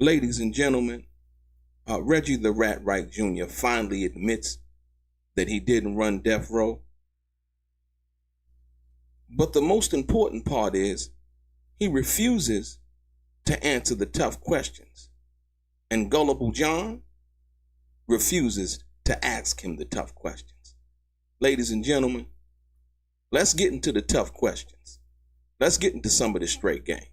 Ladies and gentlemen, Reggie the Rat Wright Jr. finally admits that he didn't run death row. But the most important part is he refuses to answer the tough questions. And Gullible John refuses to ask him the tough questions. Ladies and gentlemen, let's get into the tough questions. Let's get into some of the straight game.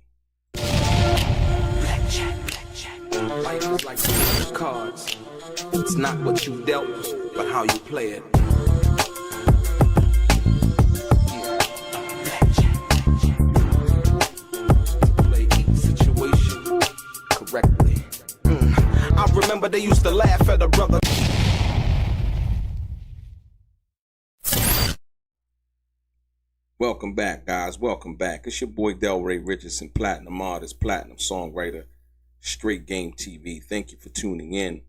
Life is like those cards. It's not what you dealt, but how you play it. Play each situation correctly. I remember they used to laugh at a brother. Welcome back, guys. Welcome back. It's your boy Delray Richardson, platinum artist, platinum songwriter, Straight Game TV. Thank you for tuning in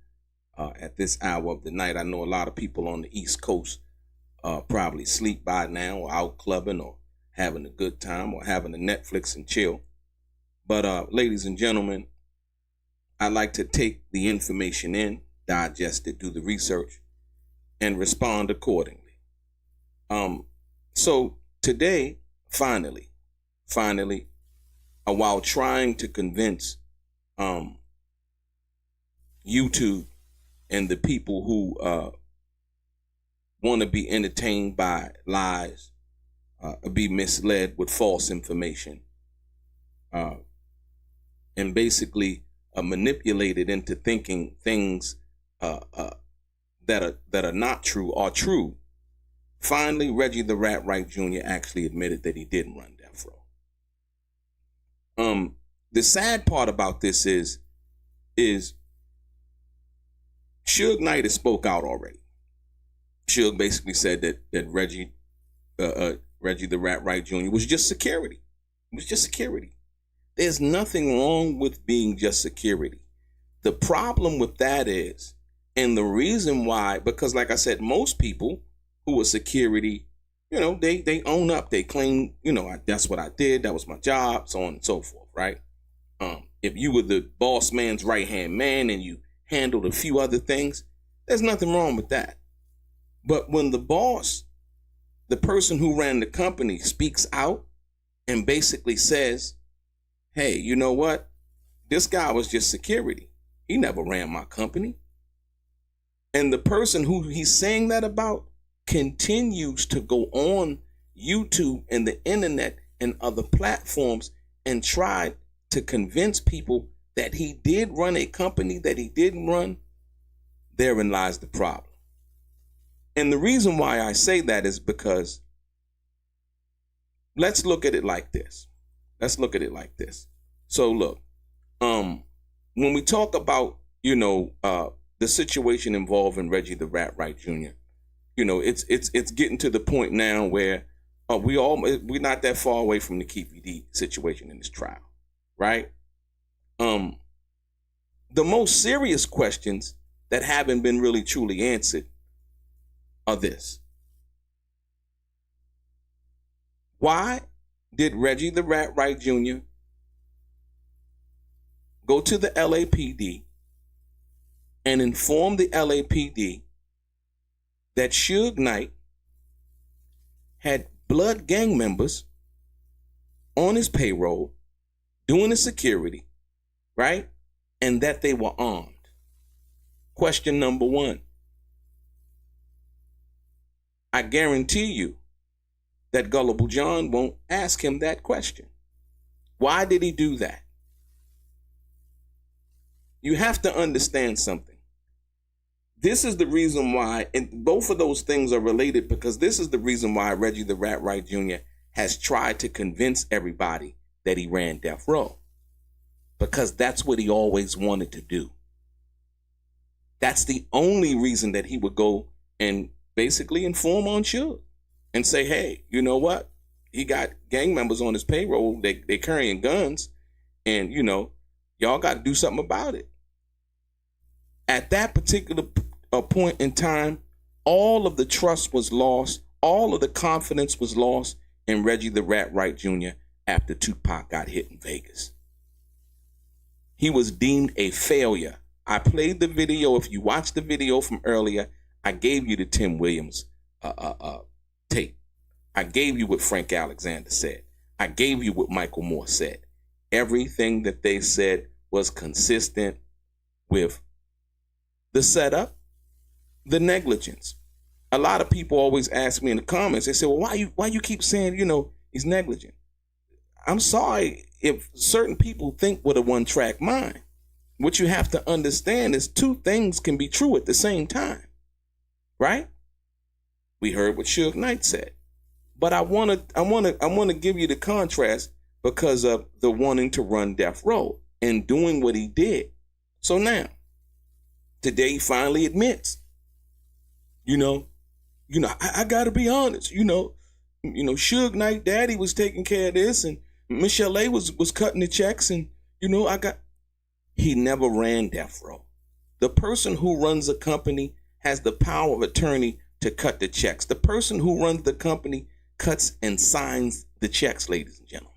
at this hour of the night. I know a lot of people on the East Coast probably sleep by now, or out clubbing, or having a good time, or having a Netflix and chill. But ladies and gentlemen, I like to take the information in, digest it, do the research, and respond accordingly. So today, finally, while trying to convince YouTube and the people who want to be entertained by lies, be misled with false information, and basically manipulated into thinking things that are not true are true. Finally, Reggie the Rat Wright Jr. actually admitted that he didn't run death row. The sad part about this is Suge Knight has spoke out already. Suge basically said that Reggie the Rat Wright Jr. was just security. It was just security. There's nothing wrong with being just security. The problem with that is, and the reason why, because like I said, most people who are security, they own up, they claim, that's what I did, that was my job, so on and so forth, right? If you were the boss man's right-hand man and you handled a few other things, there's nothing wrong with that. But when the boss, the person who ran the company, speaks out and basically says, hey, you know what? This guy was just security. He never ran my company. And the person who he's saying that about continues to go on YouTube and the internet and other platforms and try to convince people that he did run a company that he didn't run. Therein lies the problem. And the reason why I say that is because let's look at it like this. So look, when we talk about, the situation involving Reggie the Rat Wright Jr., it's getting to the point now where we're not that far away from the Keefe D situation in this trial, right? The most serious questions that haven't been really truly answered are this. Why did Reggie the Rat Wright Jr. go to the LAPD and inform the LAPD that Suge Knight had blood gang members on his payroll doing his security, right? And that they were armed? Question number one. I guarantee you that Gullible John won't ask him that question. Why did he do that? You have to understand something. This is the reason why, and both of those things are related, because this is the reason why Reggie the Rat Wright Jr. has tried to convince everybody that he ran death row. Because that's what he always wanted to do. That's the only reason that he would go and basically inform on Suge and say, hey, you know what? He got gang members on his payroll. They carrying guns, and, y'all got to do something about it. At that particular point in time, all of the trust was lost. All of the confidence was lost in Reggie the Rat Wright Jr. after Tupac got hit in Vegas. He was deemed a failure. I played the video. If you watched the video from earlier, I gave you the Tim Williams tape. I gave you what Frank Alexander said. I gave you what Michael Moore said. Everything that they said was consistent with the setup, the negligence. A lot of people always ask me in the comments, they say, well, why you keep saying, he's negligent? I'm sorry if certain people think with a one-track mind. What you have to understand is two things can be true at the same time, right? We heard what Suge Knight said, but I want to give you the contrast because of the wanting to run death row and doing what he did. So now, today he finally admits, I gotta be honest, Suge Knight daddy was taking care of this and Michel'le was cutting the checks and, he never ran death row. The person who runs a company has the power of attorney to cut the checks. The person who runs the company cuts and signs the checks, ladies and gentlemen.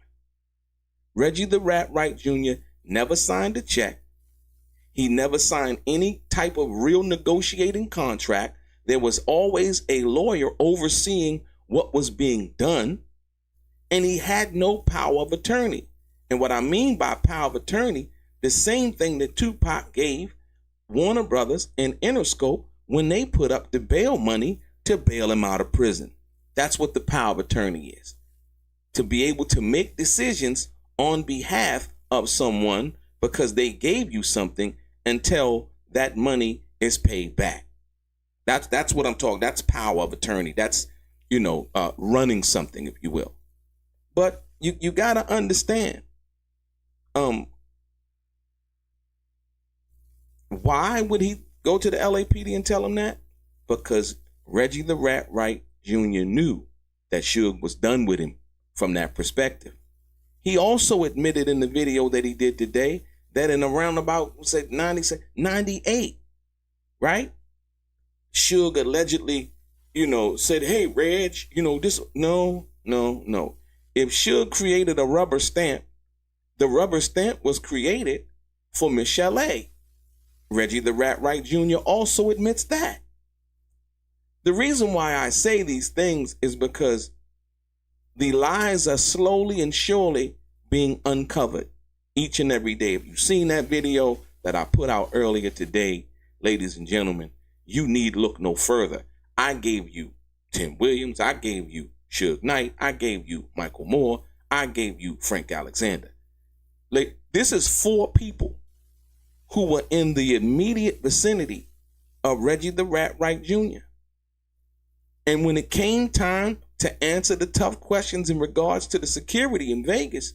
Reggie the Rat Wright Jr. never signed a check. He never signed any type of real negotiating contract. There was always a lawyer overseeing what was being done, and he had no power of attorney. And what I mean by power of attorney, the same thing that Tupac gave Warner Brothers and Interscope when they put up the bail money to bail him out of prison. That's what the power of attorney is. To be able to make decisions on behalf of someone because they gave you something until that money is paid back. That's what I'm talking. That's power of attorney. That's, running something, if you will. But you got to understand, why would he go to the LAPD and tell him that? Because Reggie the Rat Wright Jr. knew that Suge was done with him from that perspective. He also admitted in the video that he did today that in around about 98, right? Suge allegedly, said, hey, Reg, this, no. If Suge created a rubber stamp, the rubber stamp was created for Michel'le. Reggie the Rat Wright Jr. also admits that. The reason why I say these things is because the lies are slowly and surely being uncovered each and every day. If you've seen that video that I put out earlier today, ladies and gentlemen, you need look no further. I gave you Tim Williams. I gave you Suge Knight. I gave you Michael Moore. I gave you Frank Alexander. This is 4 people who were in the immediate vicinity of Reggie the Rat Wright Jr. And when it came time to answer the tough questions in regards to the security in Vegas,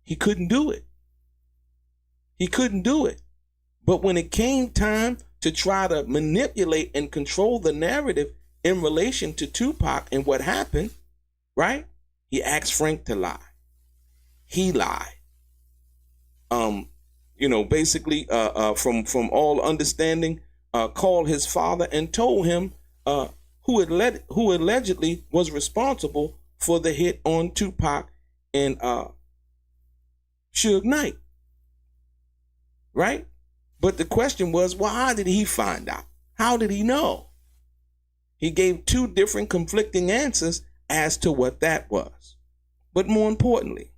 he couldn't do it. He couldn't do it. But when it came time to try to manipulate and control the narrative in relation to Tupac and what happened, right? He asked Frank to lie. He lied. Basically, from all understanding, called his father and told him who allegedly was responsible for the hit on Tupac and Suge Knight, right? But the question was, well, how did he find out? How did he know? He gave 2 different conflicting answers as to what that was. But more importantly,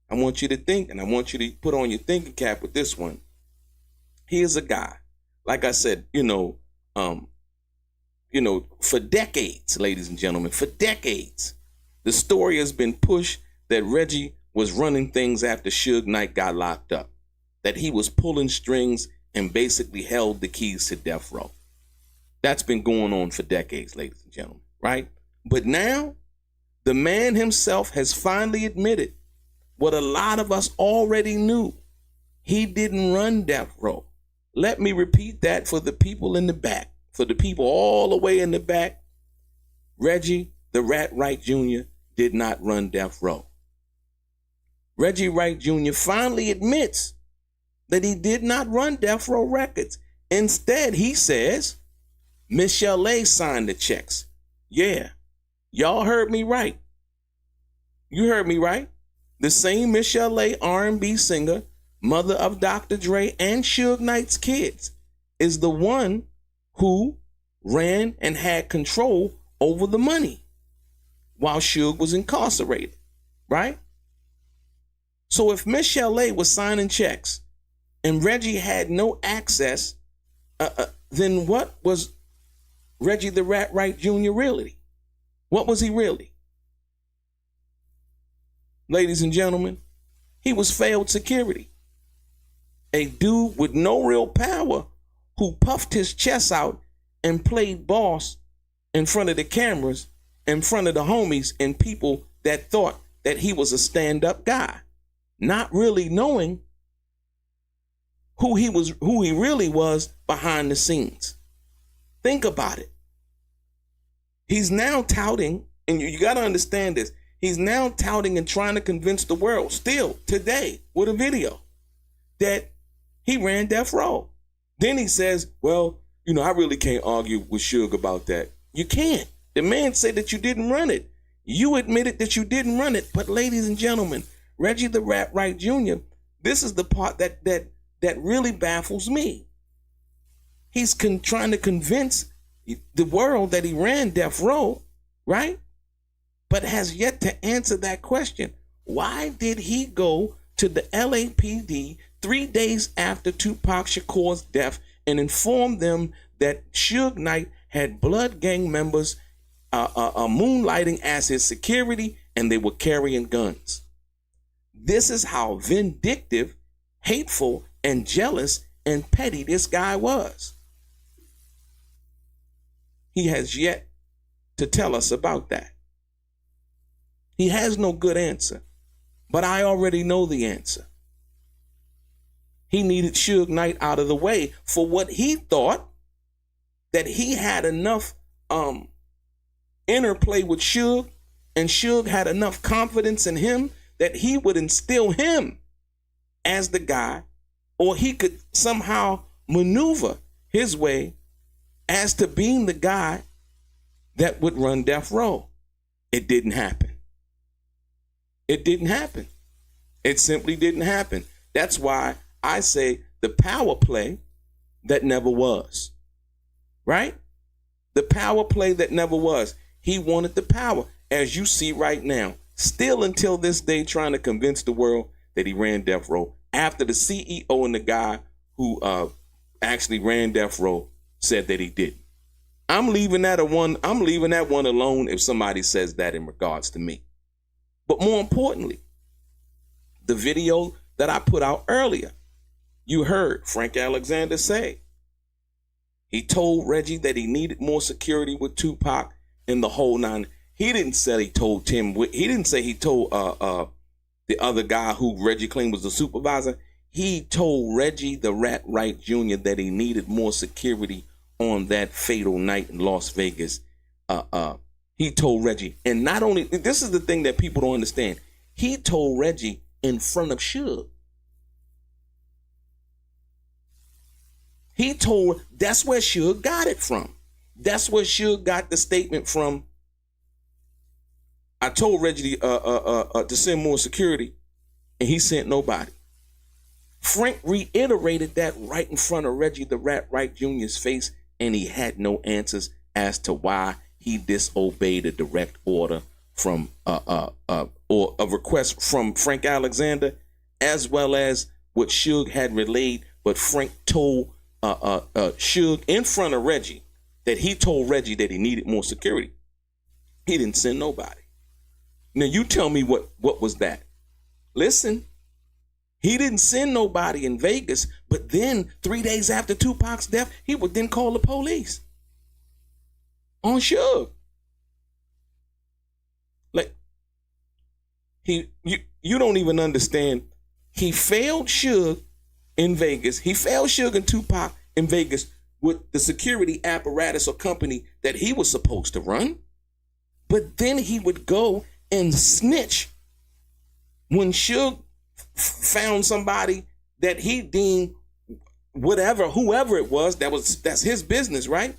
I want you to think, and I want you to put on your thinking cap with this one. Here's a guy, like I said, for decades, ladies and gentlemen, for decades, the story has been pushed that Reggie was running things after Suge Knight got locked up, that he was pulling strings and basically held the keys to death row. That's been going on for decades, ladies and gentlemen, right? But now, the man himself has finally admitted what a lot of us already knew. He didn't run death row. Let me repeat that for the people in the back, for the people all the way in the back. Reggie the Rat Wright Jr. did not run death row. Reggie Wright Jr. finally admits that he did not run Death Row Records. Instead, he says, Michel'le signed the checks. Yeah, y'all heard me right. You heard me right. The same Michel'le R&B singer mother of Dr. Dre and Suge Knight's kids, is the one who ran and had control over the money while Suge was incarcerated, right? So if Michel'le was signing checks and Reggie had no access, then what was Reggie the Rat Wright Jr. really? What was he really? Ladies and gentlemen, he was failed security. A dude with no real power who puffed his chest out and played boss in front of the cameras, in front of the homies and people that thought that he was a stand-up guy, not really knowing who he really was behind the scenes. Think about it. He's now touting, and you got to understand this, he's now touting and trying to convince the world, still today, with a video, that he ran Death Row. Then he says, well, I really can't argue with Suge about that. You can't. The man said that you didn't run it. You admitted that you didn't run it. But ladies and gentlemen, Reggie the Rat Wright Jr., this is the part that really baffles me. He's trying to convince the world that he ran Death Row, right? But has yet to answer that question. Why did he go to the LAPD 3 days after Tupac Shakur's death and inform them that Suge Knight had blood gang members moonlighting as his security and they were carrying guns? This is how vindictive, hateful, and jealous and petty this guy was. He has yet to tell us about that. He has no good answer, but I already know the answer. He needed Suge Knight out of the way for what he thought that he had enough interplay with Suge, and Suge had enough confidence in him that he would instill him as the guy, or he could somehow maneuver his way as to being the guy that would run Death Row. It didn't happen. It didn't happen. It simply didn't happen. That's why I say the power play that never was, right? The power play that never was. He wanted the power, as you see right now, still until this day trying to convince the world that he ran Death Row after the CEO and the guy who actually ran Death Row said that he didn't. I'm leaving that one alone if somebody says that in regards to me. But more importantly, the video that I put out earlier, you heard Frank Alexander say he told Reggie that he needed more security with Tupac and the whole nine. He didn't say he told Tim. He didn't say he told the other guy who Reggie claimed was the supervisor. He told Reggie the Rat Wright Jr. that he needed more security on that fatal night in Las Vegas. He told Reggie, and not only, this is the thing that people don't understand. He told Reggie in front of Suge. He told, that's where Suge got it from. That's where Suge got the statement from. I told Reggie to send more security, and he sent nobody. Frank reiterated that right in front of Reggie the Rat Wright Jr.'s face, and he had no answers as to why he disobeyed a direct order from or a request from Frank Alexander, as well as what Suge had relayed. But Frank told Suge in front of Reggie that he told Reggie that he needed more security. He didn't send nobody. Now you tell me what was that? Listen, he didn't send nobody in Vegas, but then 3 days after Tupac's death, he would then call the police on Suge. Like, you don't even understand. He failed Suge in Vegas. He failed Suge and Tupac in Vegas with the security apparatus or company that he was supposed to run. But then he would go and snitch when Suge found somebody that he deemed whoever it was, that's his business, right?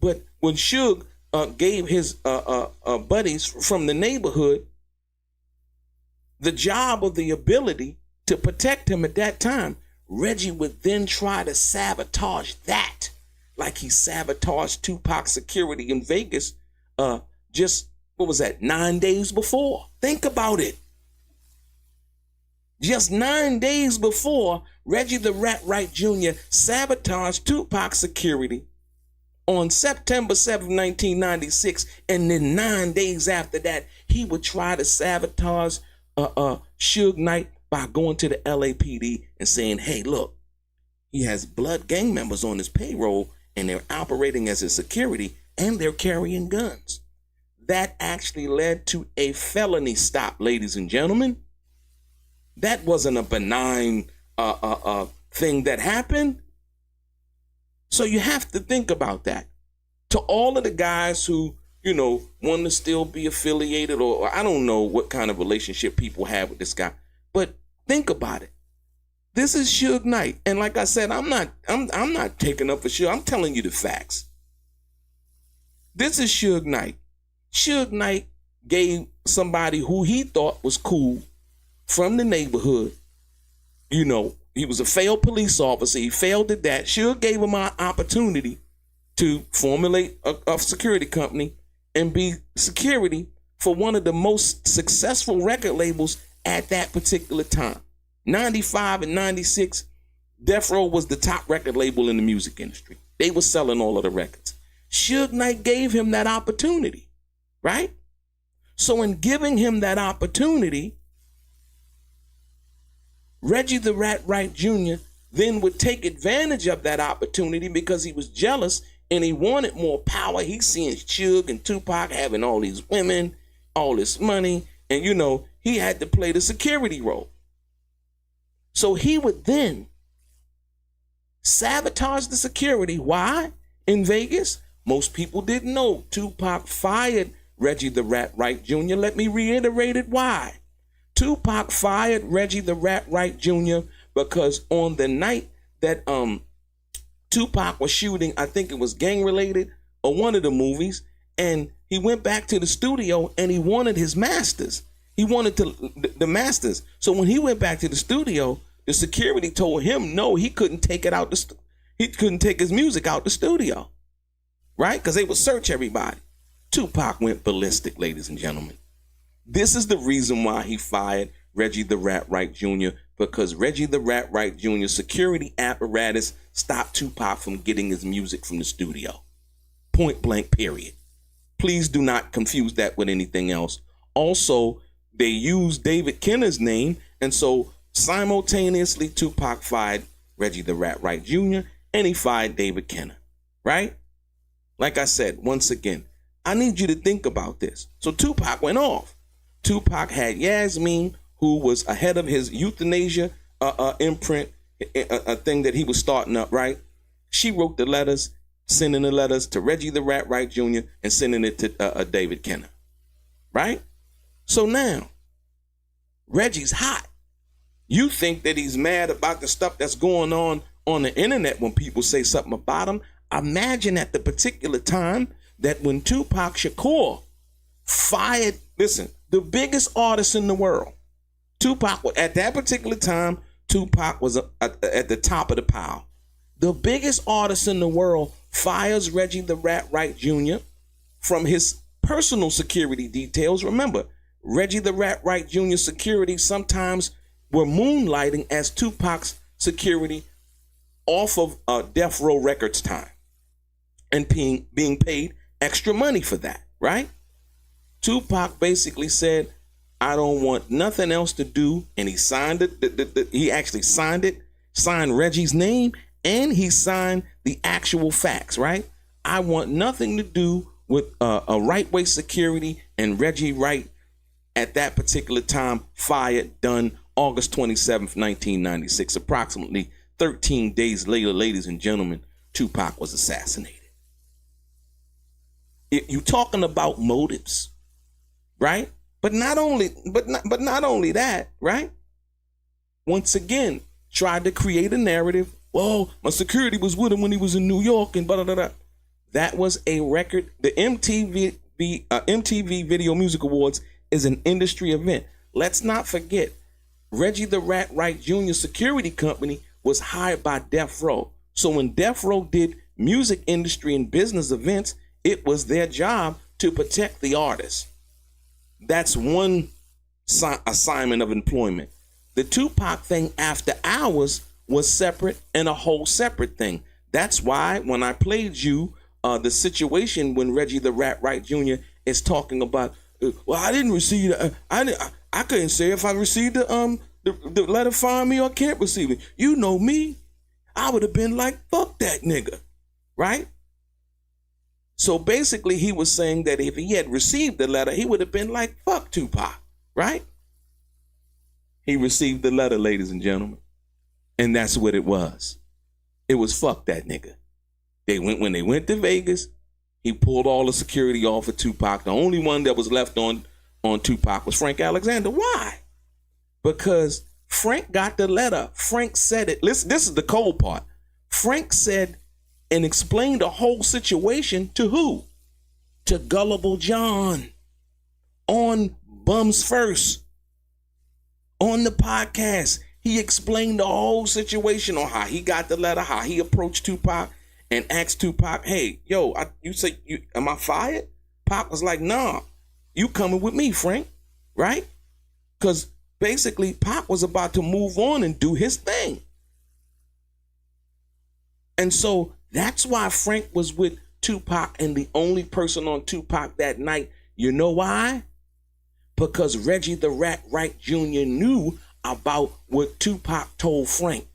But when Suge gave his buddies from the neighborhood the job or the ability to protect him at that time, Reggie would then try to sabotage that, like he sabotaged Tupac's security in Vegas just, 9 days before. Think about it. Just 9 days before, Reggie the Rat Wright Jr. sabotaged Tupac's security on September 7, 1996, and then 9 days after that, he would try to sabotage Suge Knight by going to the LAPD and saying, hey, look, he has blood gang members on his payroll, and they're operating as his security, and they're carrying guns. That actually led to a felony stop, ladies and gentlemen. That wasn't a benign thing that happened. So you have to think about that. To all of the guys who, want to still be affiliated, or I don't know what kind of relationship people have with this guy, but think about it. This is Suge Knight, and like I said, I'm not taking up for Suge. I'm telling you the facts. This is Suge Knight. Suge Knight gave somebody who he thought was cool from the neighborhood, he was a failed police officer. He failed at that. Suge gave him an opportunity to formulate a security company and be security for one of the most successful record labels at that particular time. 95 and 96, Death Row was the top record label in the music industry. They were selling all of the records. Suge Knight gave him that opportunity, right? So in giving him that opportunity, Reggie the Rat Wright Jr. then would take advantage of that opportunity because he was jealous and he wanted more power. He's seeing Suge and Tupac having all these women, all this money, and he had to play the security role. So he would then sabotage the security. Why? In Vegas, most people didn't know Tupac fired Reggie the Rat Wright Jr. Let me reiterate it. Why? Tupac fired Reggie the Rat Wright Jr. because on the night that Tupac was shooting, I think it was Gang Related or one of the movies, and he went back to the studio and he wanted his masters. He wanted the masters. So when he went back to the studio, the security told him no, he couldn't take it out. He couldn't take his music out the studio, right? Because they would search everybody. Tupac went ballistic, ladies and gentlemen. This is the reason why he fired Reggie the Rat Wright Jr., because Reggie the Rat Wright Jr. security apparatus stopped Tupac from getting his music from the studio. Point blank, period. Please do not confuse that with anything else. Also, they used David Kenner's name, and so simultaneously Tupac fired Reggie the Rat Wright Jr. and he fired David Kenner, right? Like I said, once again, I need you to think about this. So Tupac went off. Tupac had Yasmin, who was ahead of his euthanasia imprint, a thing that he was starting up, right? She wrote the letters, sending the letters to Reggie the Rat Wright Jr. and sending it to David Kenner, right? So now, Reggie's hot. You think that he's mad about the stuff that's going on the internet when people say something about him. Imagine at the particular time that when Tupac Shakur fired, listen, the biggest artist in the world, Tupac, at that particular time, Tupac was at the top of the pile. The biggest artist in the world fires Reggie the Rat Wright Jr. from his personal security details. Remember, Reggie the Rat Wright Jr. security sometimes were moonlighting as Tupac's security off of Death Row Records time and being paid extra money for that, right? Tupac basically said, I don't want nothing else to do, and he signed it. He actually signed it, signed Reggie's name, and he signed the actual facts, right? I want nothing to do with a right-way security, and Reggie Wright at that particular time fired, done August 27th, 1996. Approximately 13 days later, ladies and gentlemen, Tupac was assassinated. You're talking about motives, right? But not only that, right? Once again, tried to create a narrative. Well, my security was with him when he was in New York and blah, blah, blah, blah. That was a record. The MTV Video Music Awards is an industry event. Let's not forget, Reggie the Rat Wright Jr. security company was hired by Death Row. So when Death Row did music industry and business events, it was their job to protect the artist. That's one assignment of employment. The Tupac thing after hours was separate and a whole separate thing. That's why when I played you the situation when Reggie the Rat Wright Jr. is talking about, well, I didn't receive it. I couldn't say if I received the letter firing me or can't receive it. You know me. I would have been like, fuck that nigga. Right? So basically he was saying that if he had received the letter, he would have been like, fuck Tupac. Right? He received the letter, ladies and gentlemen. And that's what it was. It was fuck that nigga. When they went to Vegas, he pulled all the security off of Tupac. The only one that was left on Tupac was Frank Alexander. Why? Because Frank got the letter. Frank said it. Listen, this is the cold part. Frank said and explained the whole situation to who? To Gullible John on Bums First. On the podcast, he explained the whole situation on how he got the letter, how he approached Tupac and asked Tupac, hey, yo, am I fired? Pac was like, nah, you coming with me, Frank, right? Because basically Pac was about to move on and do his thing. And so that's why Frank was with Tupac and the only person on Tupac that night. You know why? Because Reggie the Rat Wright Jr. knew about what Tupac told Frank.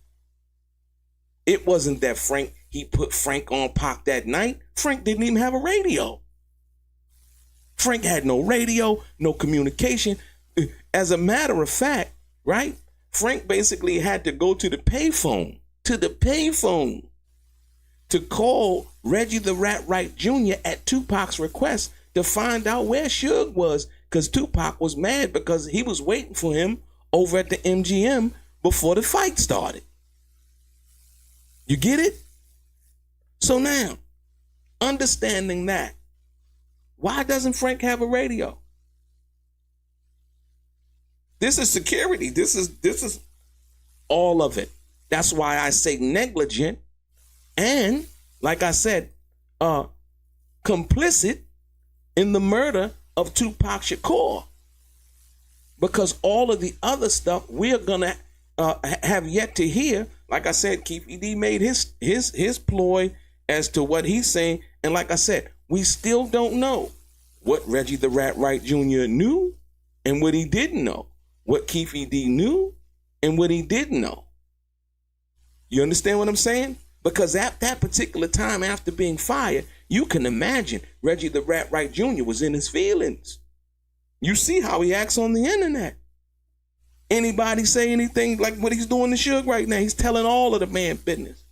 It wasn't that he put Frank on Pac that night. Frank didn't even have a radio. Frank had no radio, no communication. As a matter of fact, right? Frank basically had to go to the payphone, to call Reggie the Rat Wright Jr. at Tupac's request to find out where Suge was, because Tupac was mad because he was waiting for him over at the MGM before the fight started. You get it? So now, understanding that, why doesn't Frank have a radio? This is security. This is all of it. That's why I say negligent and, like I said, complicit in the murder of Tupac Shakur. Because all of the other stuff we're gonna have yet to hear. Like I said, Keefe D made his ploy as to what he's saying, and like I said, we still don't know what Reggie the Rat Wright Jr. knew and what he didn't know. What Keefe D knew and what he didn't know. You understand what I'm saying? Because at that particular time after being fired, you can imagine Reggie the Rat Wright Jr. was in his feelings. You see how he acts on the internet. Anybody say anything like what he's doing to Suge right now? He's telling all of the man business.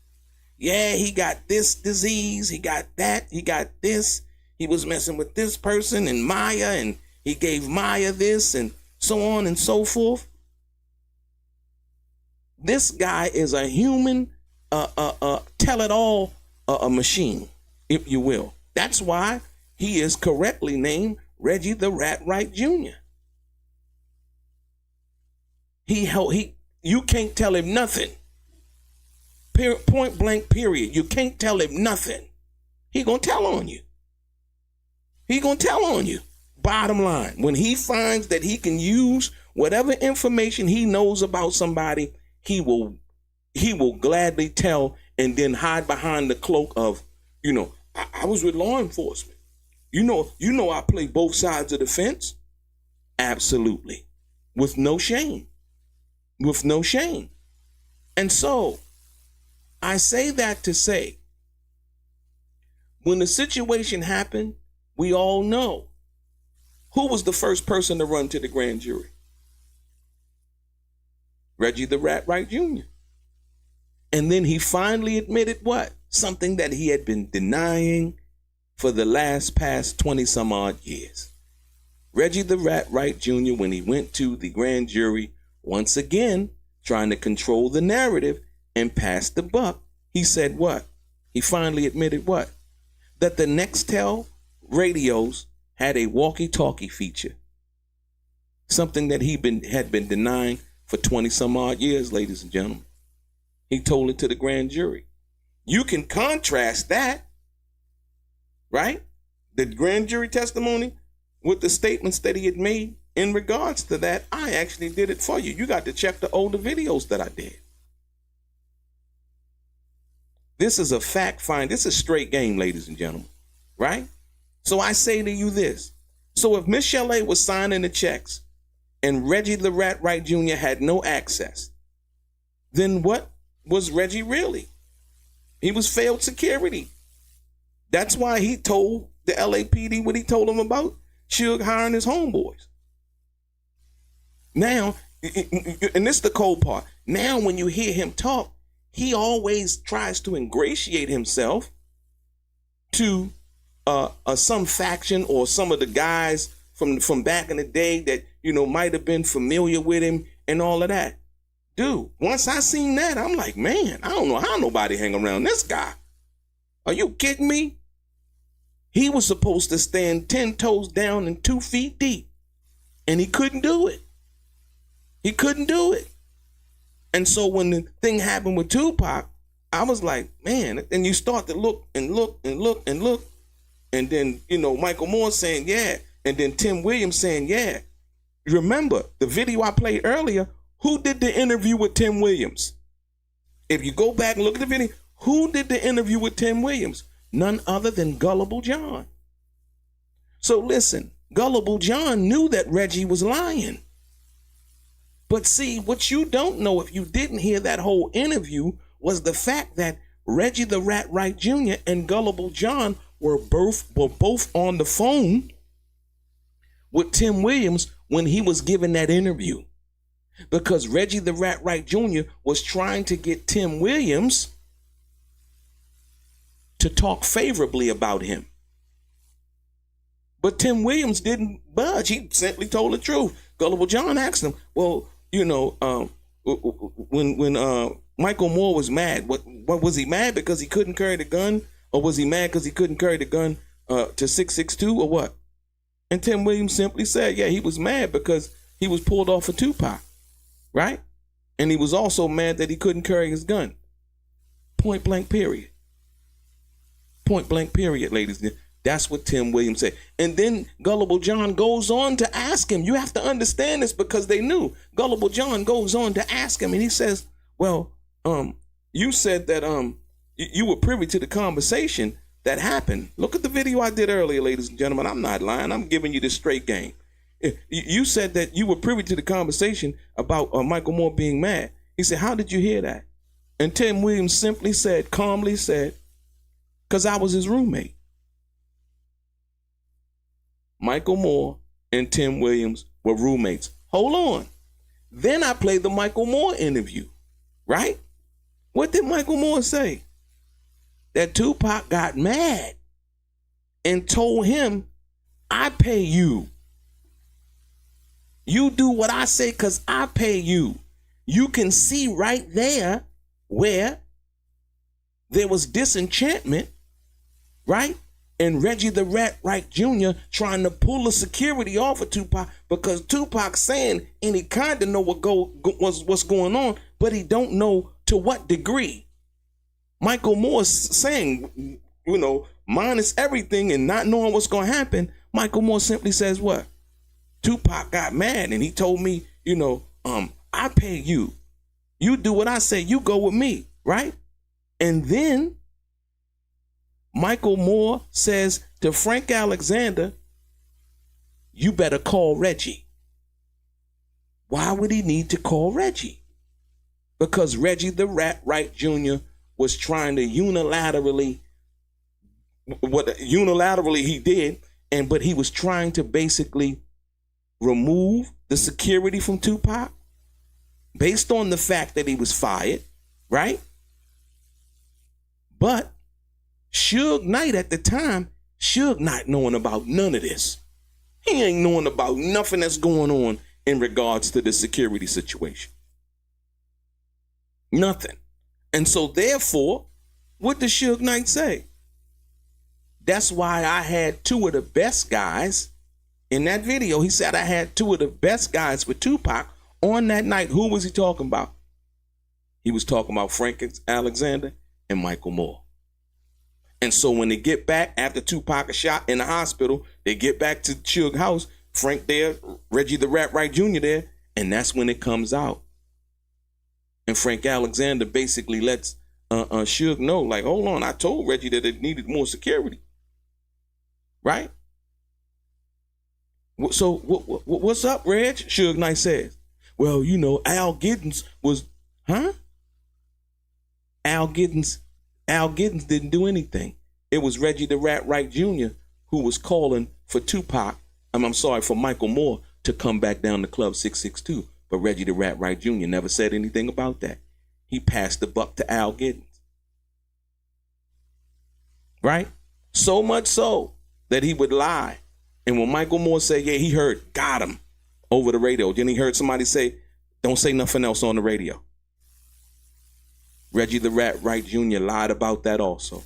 Yeah, he got this disease. He got that. He got this. He was messing with this person and Maya, and he gave Maya this, and so on and so forth. This guy is a human, tell-it-all a machine, if you will. That's why he is correctly named Reggie the Rat Wright Jr. You can't tell him nothing. Point blank, period. You can't tell him nothing. He gonna tell on you. He gonna tell on you. Bottom line, when he finds that he can use whatever information he knows about somebody, he will gladly tell and then hide behind the cloak of, I was with law enforcement. You know I play both sides of the fence. Absolutely. With no shame. With no shame. And so I say that to say, when the situation happened, we all know who was the first person to run to the grand jury. Reggie the Rat Wright Jr. And then he finally admitted what? Something that he had been denying for the past 20 some odd years. Reggie the Rat Wright Jr., when he went to the grand jury, once again, trying to control the narrative and pass the buck, he said what? He finally admitted what? That the Nextel radios had a walkie-talkie feature. Something that he had been denying for 20 some odd years, ladies and gentlemen. He told it to the grand jury. You can contrast that, right? The grand jury testimony with the statements that he had made in regards to that. I actually did it for you. You got to check the older videos that I did. This is a fact find. This is straight game, ladies and gentlemen, right? So I say to you this. So if Michel'le was signing the checks and Reggie the Rat Wright Jr. had no access, then what was Reggie really? He was failed security. That's why he told the LAPD what he told them about Suge hiring his homeboys. Now, and this is the cold part. Now when you hear him talk, he always tries to ingratiate himself to some faction or some of the guys from back in the day that, you know, might have been familiar with him and all of that. Dude, once I seen that, I'm like, man, I don't know how nobody hang around this guy. Are you kidding me? He was supposed to stand 10 toes down and 2 feet deep, and he couldn't do it. He couldn't do it. And so when the thing happened with Tupac, I was like, man, and you start to look and look and look and look. And then, you know, Michael Moore saying, yeah. And then Tim Williams saying, yeah. Remember the video I played earlier, who did the interview with Tim Williams? If you go back and look at the video, who did the interview with Tim Williams? None other than Gullible John. So listen, Gullible John knew that Reggie was lying. But see, what you don't know if you didn't hear that whole interview was the fact that Reggie the Rat Wright Jr. and Gullible John were both on the phone with Tim Williams when he was giving that interview. Because Reggie the Rat Wright Jr. was trying to get Tim Williams to talk favorably about him. But Tim Williams didn't budge. He simply told the truth. Gullible John asked him, well, you know, when Michael Moore was mad, what was he mad because he couldn't carry the gun? Or was he mad because he couldn't carry the gun to 662 or what? And Tim Williams simply said, yeah, he was mad because he was pulled off of Tupac, right? And he was also mad that he couldn't carry his gun. Point blank period. Point blank period, ladies and gentlemen. That's what Tim Williams said. And then Gullible John goes on to ask him. You have to understand this because they knew. Gullible John goes on to ask him and he says, well, you said that you were privy to the conversation that happened. Look at the video I did earlier, ladies and gentlemen. I'm not lying. I'm giving you the straight game. You said that you were privy to the conversation about Michael Moore being mad. He said, how did you hear that? And Tim Williams simply said, calmly said, because I was his roommate. Michael Moore and Tim Williams were roommates. Hold on. Then I played the Michael Moore interview, right? What did Michael Moore say? That Tupac got mad and told him, I pay you. You do what I say because I pay you. You can see right there where there was disenchantment, right? And Reggie the Rat Wright Jr. trying to pull the security off of Tupac because Tupac saying, and he kind of know what's going on, but he don't know to what degree. Michael Moore's saying, you know, minus everything and not knowing what's going to happen. Michael Moore simply says what? Tupac got mad and he told me, you know, I pay you. You do what I say, you go with me, right? And then Michael Moore says to Frank Alexander, you better call Reggie. Why would he need to call Reggie? Because Reggie the Rat Wright Jr. was trying to unilaterally he did, but he was trying to basically remove the security from Tupac based on the fact that he was fired, right? But Suge Knight at the time, Suge not knowing about none of this. He ain't knowing about nothing that's going on in regards to the security situation. Nothing. And so therefore, what does Suge Knight say? That's why I had two of the best guys in that video. He said I had two of the best guys with Tupac on that night, who was he talking about? He was talking about Frank Alexander and Michael Moore. And so when they get back after Tupac is shot in the hospital, they get back to Suge's house, Frank there, Reggie the Rat Wright Jr. there, and that's when it comes out. And Frank Alexander basically lets Suge know, like, hold on, I told Reggie that it needed more security. Right? So what's up, Reg? Suge Knight says. Well, you know, Al Giddens was, huh? Al Giddens didn't do anything. It was Reggie the Rat Wright Jr. who was calling for Tupac, for Michael Moore to come back down to Club 662. But Reggie the Rat Wright Jr. never said anything about that. He passed the buck to Al Giddens. Right? So much so that he would lie. And when Michael Moore said, yeah, he heard, got him, over the radio, then he heard somebody say, don't say nothing else on the radio. Reggie the Rat Wright Jr. lied about that also.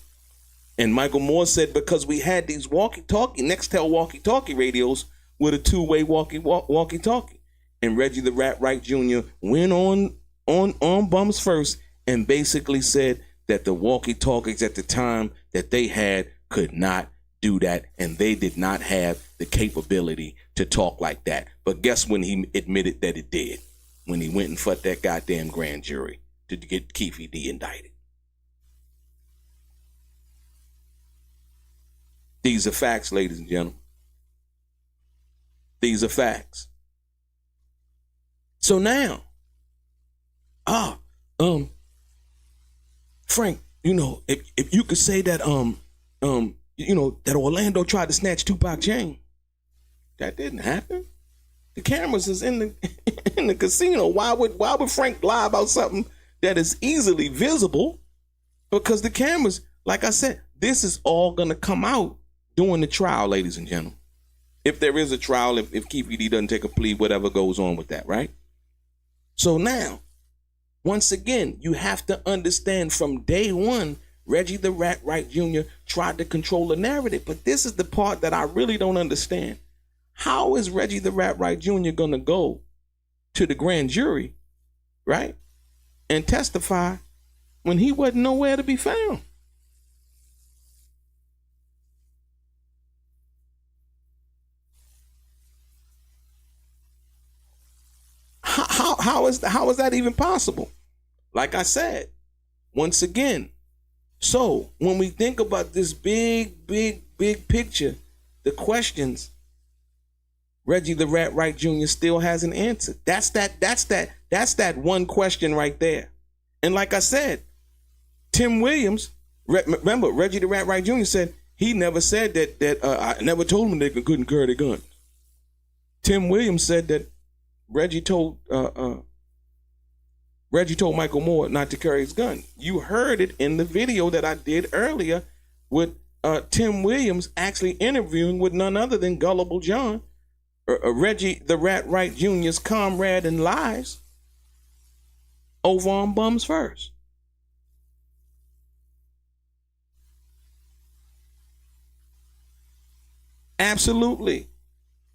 And Michael Moore said, because we had these walkie-talkie, Nextel walkie-talkie radios with a two-way walkie-talkie. And Reggie the Rat Wright Jr. went on Bums First and basically said that the walkie-talkies at the time that they had could not do that, and they did not have the capability to talk like that. But guess when he admitted that it did? When he went and fought that goddamn grand jury to get Keefe D indicted. These are facts, ladies and gentlemen. These are facts. So now, Frank, you know, if you could say that, you know, that Orlando tried to snatch Tupac chain, that didn't happen. The cameras is in the casino. Why would Frank lie about something that is easily visible? Because the cameras, like I said, this is all gonna come out during the trial, ladies and gentlemen. If there is a trial, if Keefe D doesn't take a plea, whatever goes on with that, right? So now, once again, you have to understand from day one, Reggie the Rat Wright Jr. tried to control the narrative, but this is the part that I really don't understand. How is Reggie the Rat Wright Jr. gonna go to the grand jury, right, and testify when he wasn't nowhere to be found? How is that even possible? Like I said, once again, so when we think about this big picture, the questions, Reggie the Rat Wright Jr. still hasn't answered. That's that one question right there. And like I said, Tim Williams, remember Reggie the Rat Wright Jr. said he never said that I never told him they couldn't carry their guns. Tim Williams said that Reggie told Michael Moore not to carry his gun. You heard it in the video that I did earlier with Tim Williams actually interviewing with none other than Gullible John, Reggie the Rat Wright Jr.'s comrade in lies, over on Bums First. Absolutely.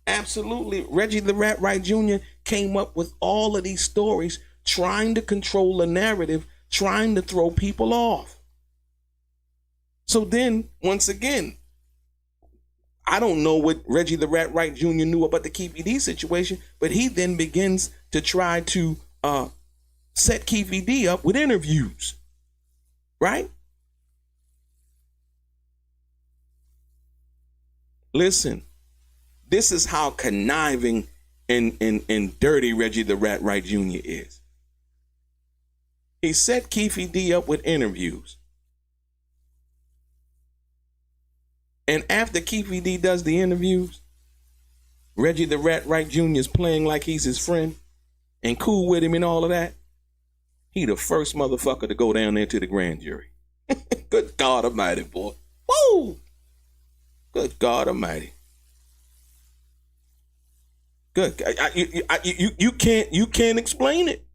Reggie the Rat Wright Jr. came up with all of these stories, trying to control the narrative, trying to throw people off. So then, once again, I don't know what Reggie the Rat Wright Jr. knew about the Keefe D situation, but he then begins to try to set Keefe D up with interviews, right? Listen, this is how conniving and dirty Reggie the Rat Wright Jr. is. He set Keefe D up with interviews. And after Keefe D does the interviews, Reggie the Rat Wright Jr. is playing like he's his friend and cool with him and all of that. He the first motherfucker to go down there to the grand jury. Good God Almighty, boy. Woo! Good God Almighty. Good. You can't explain it.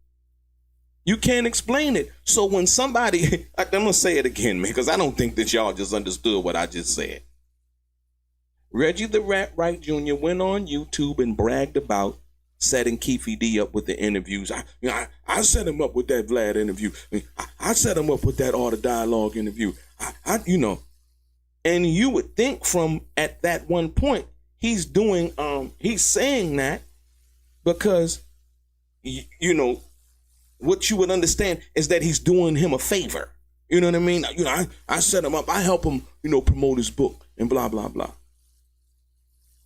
You can't explain it. So when somebody, I'm gonna say it again, man, because I don't think that y'all just understood what I just said. Reggie the Rat Wright Jr. went on YouTube and bragged about setting Keefe D up with the interviews. I set him up with that Vlad interview. I set him up with that Art of Dialogue interview. And you would think from at that one point, he's saying that because, what you would understand is that he's doing him a favor. You know what I mean? I set him up. I help him, promote his book and blah, blah, blah.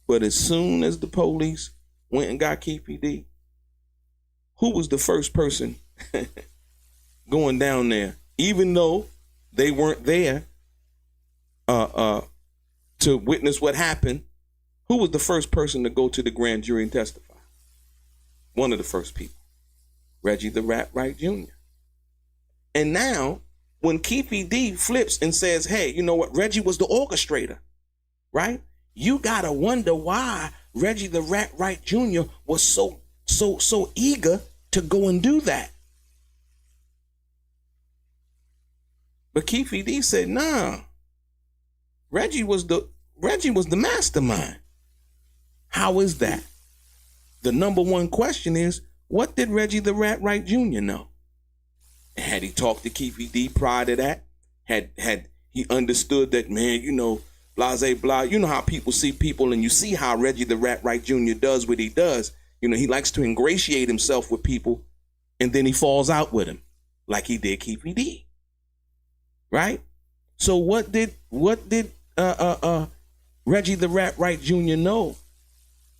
But as soon as the police went and got Keefe D, who was the first person going down there? Even though they weren't there to witness what happened, who was the first person to go to the grand jury and testify? One of the first people, Reggie the Rat Wright Jr. And now, when Keefe D flips and says, hey, you know what, Reggie was the orchestrator, right? You gotta wonder why Reggie the Rat Wright Jr. was so eager to go and do that. But Keefe D said, nah, Reggie was the mastermind. How is that? The number one question is, what did Reggie the Rat Wright Jr. know? Had he talked to Keefe D prior to that? Had he understood that, man, blase blah, you know how people see people, and you see how Reggie the Rat Wright Jr. does what he does. He likes to ingratiate himself with people, and then he falls out with him, like he did Keefe D. Right? So what did Reggie the Rat Wright Jr. know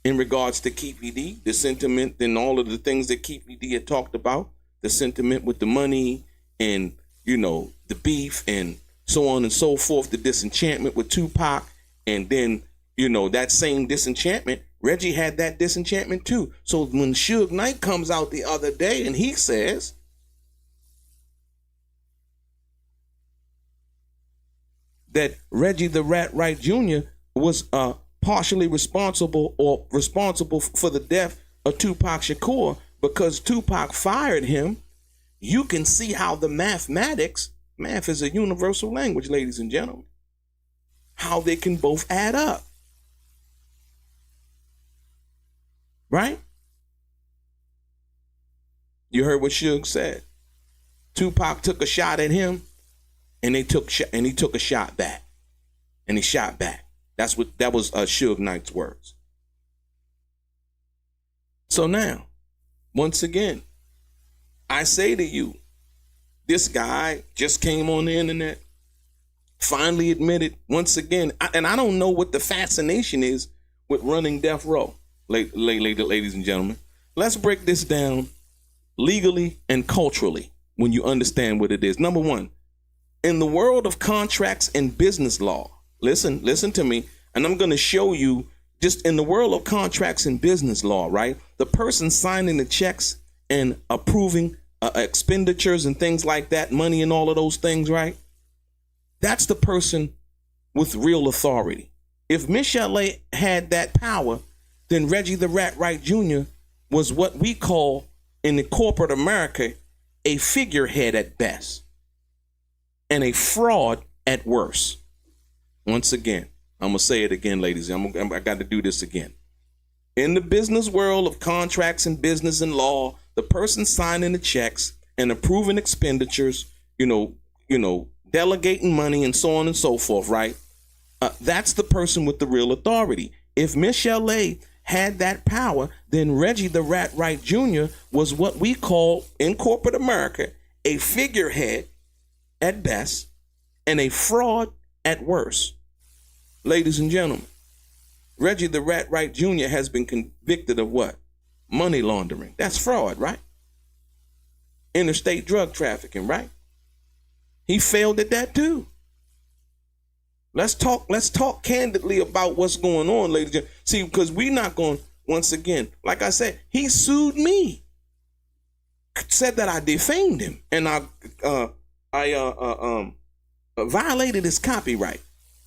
in regards to Keefe D, the sentiment and all of the things that Keefe D had talked about, the sentiment with the money and, the beef and so on and so forth, the disenchantment with Tupac, and then, that same disenchantment, Reggie had that disenchantment too. So when Suge Knight comes out the other day and he says that Reggie the Rat Wright Jr. was partially responsible for the death of Tupac Shakur because Tupac fired him, you can see how the math is a universal language, ladies and gentlemen, how they can both add up. Right? You heard what Suge said. Tupac took a shot at him, and he took a shot back, and he shot back. That was Suge Knight's words. So now, once again, I say to you, this guy just came on the internet, finally admitted once again, and I don't know what the fascination is with running death row, ladies and gentlemen. Let's break this down legally and culturally when you understand what it is. Number one, in the world of contracts and business law, listen to me, and I'm going to show you just in the world of contracts and business law, right? The person signing the checks and approving expenditures and things like that, money and all of those things, right? That's the person with real authority. If Michel'le had that power, then Reggie the Rat Wright Jr. was what we call in the corporate America a figurehead at best and a fraud at worst. Once again, I'm going to say it again, ladies. I got to do this again. In the business world of contracts and business and law, the person signing the checks and approving expenditures, delegating money and so on and so forth, right? That's the person with the real authority. If Michel'le had that power, then Reggie the Rat Wright Jr. was what we call in corporate America a figurehead at best and a fraud at worst. Ladies and gentlemen, Reggie the Rat Wright Jr. has been convicted of what? Money laundering. That's fraud, right? Interstate drug trafficking, right? He failed at that too. Let's talk candidly about what's going on, ladies and gentlemen. See, because we're not going, once again, like I said, he sued me. Said that I defamed him and I violated his copyright.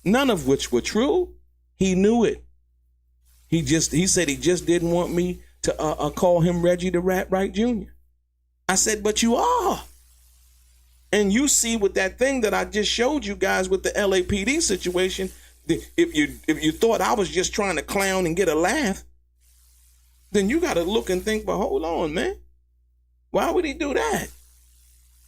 None of which were true. He knew it. He said he just didn't want me to call him Reggie the Rat Wright Jr. I said, but you are. And you see with that thing that I just showed you guys with the LAPD situation, if you thought I was just trying to clown and get a laugh, then you got to look and think, but hold on, man. Why would he do that?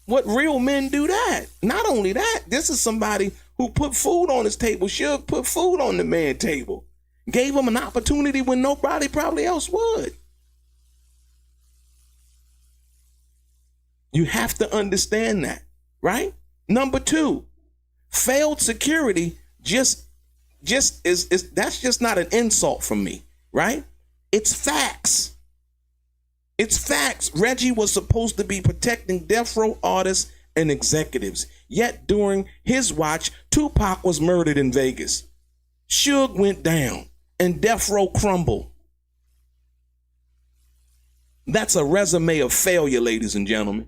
What real men do that? Not only that, this is somebody who put food on his table. Suge put food on the man's table. Gave him an opportunity when nobody probably else would. You have to understand that, right? Number two, failed security just is that's just not an insult from me, right? It's facts. It's facts. Reggie was supposed to be protecting death row artists and executives. Yet during his watch, Tupac was murdered in Vegas. Suge went down and death row crumbled. That's a resume of failure, ladies and gentlemen.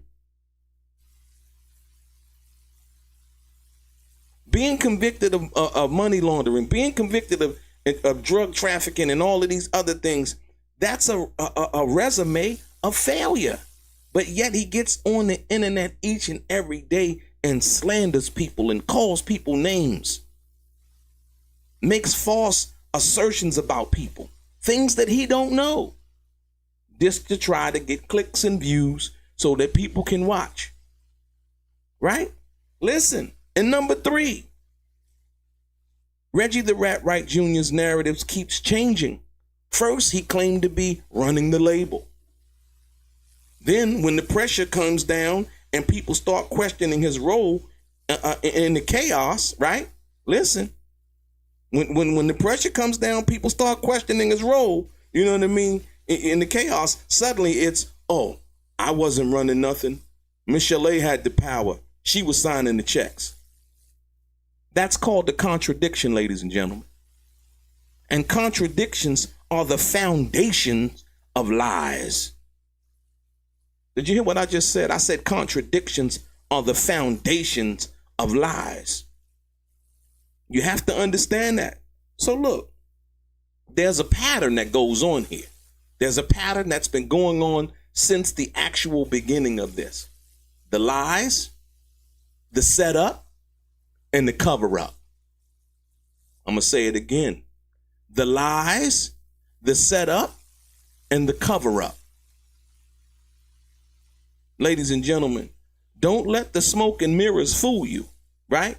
Being convicted of money laundering, being convicted of drug trafficking and all of these other things, that's a resume of failure. But yet he gets on the internet each and every day and slanders people and calls people names. Makes false assertions about people, things that he don't know. Just to try to get clicks and views so that people can watch. Right? Listen. And number three, Reggie the Rat Wright Jr.'s narratives keeps changing. First, he claimed to be running the label. Then, when the pressure comes down and people start questioning his role in the chaos, right? Listen, when the pressure comes down, people start questioning his role, you know what I mean? In the chaos, suddenly it's, oh, I wasn't running nothing. Michel'le had the power. She was signing the checks. That's called the contradiction, ladies and gentlemen. And contradictions are the foundations of lies. Did you hear what I just said? I said contradictions are the foundations of lies. You have to understand that. So look, there's a pattern that goes on here. There's a pattern that's been going on since the actual beginning of this. The lies, the setup, and the cover-up. I'm going to say it again. The lies, the setup, and the cover-up. Ladies and gentlemen, don't let the smoke and mirrors fool you, right?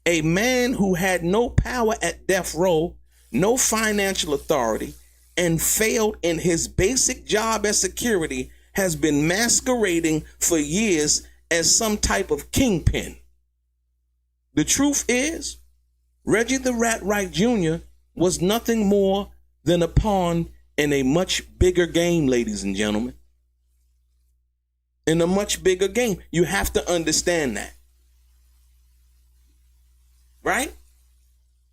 A man who had no power at death row, no financial authority, and failed in his basic job as security has been masquerading for years as some type of kingpin. The truth is, Reggie the Rat Wright Jr. was nothing more than a pawn in a much bigger game, ladies and gentlemen. In a much bigger game. You have to understand that. Right?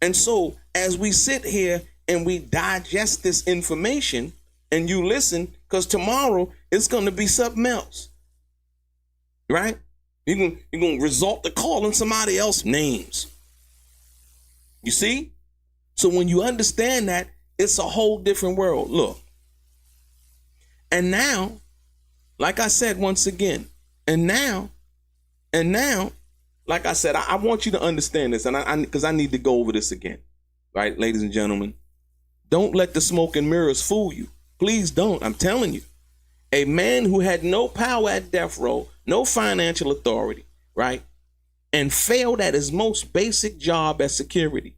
And so, as we sit here and we digest this information and you listen, because tomorrow it's going to be something else. Right? You're going to resort to calling somebody else names. You see? So when you understand that, it's a whole different world. Look. And now, like I said once again, and now, like I said, I want you to understand this, and because I need to go over this again. Right, ladies and gentlemen? Don't let the smoke and mirrors fool you. Please don't. I'm telling you. A man who had no power at death row, no financial authority, right? And failed at his most basic job as security.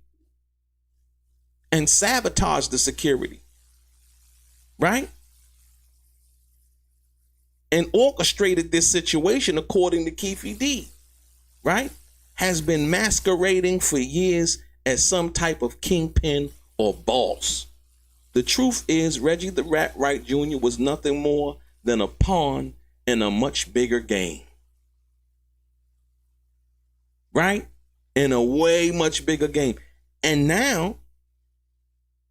And sabotaged the security. Right? And orchestrated this situation according to Keefe D. Right? Has been masquerading for years as some type of kingpin or boss. The truth is, Reggie the Rat Wright Jr. was nothing more than a pawn in a much bigger game. Right? In a way much bigger game. And now,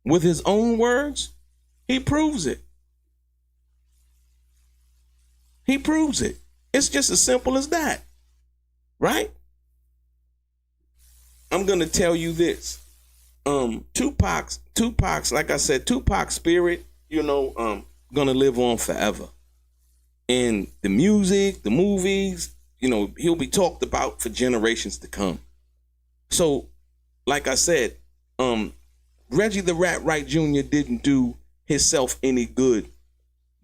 with his own words, he proves it. He proves it. It's just as simple as that. Right? I'm going to tell you this. Tupac's, like I said, Tupac's spirit, gonna live on forever. And the music, the movies, he'll be talked about for generations to come. So, like I said, Reggie the Rat Wright Jr. didn't do himself any good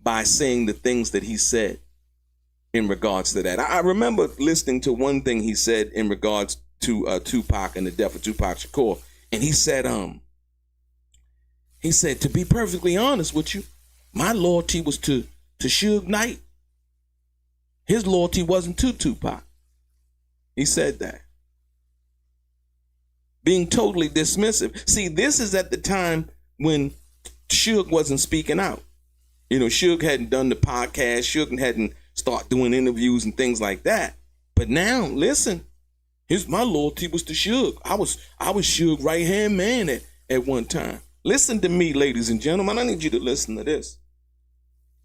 by saying the things that he said in regards to that. I remember listening to one thing he said in regards to Tupac and the death of Tupac Shakur, and he said, to be perfectly honest with you, my loyalty was to Suge Knight. His loyalty wasn't to Tupac. He said that. Being totally dismissive. See, this is at the time when Suge wasn't speaking out. You know, Suge hadn't done the podcast. Suge hadn't started doing interviews and things like that. But now, listen, my loyalty was to Suge. I was Suge's right-hand man at one time. Listen to me, ladies and gentlemen. I need you to listen to this.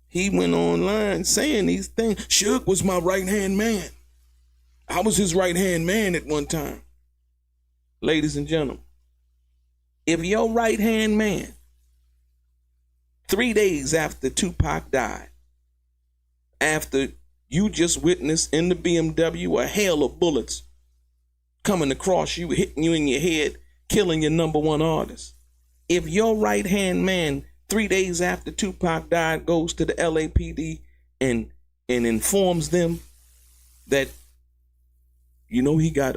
He went online saying these things. Suge was my right-hand man. I was his right-hand man at one time. Ladies and gentlemen, if your right-hand man, 3 days after Tupac died, after you just witnessed in the BMW a hail of bullets coming across you, hitting you in your head, killing your number one artist, if your right-hand man 3 days after Tupac died goes to the LAPD and informs them that he got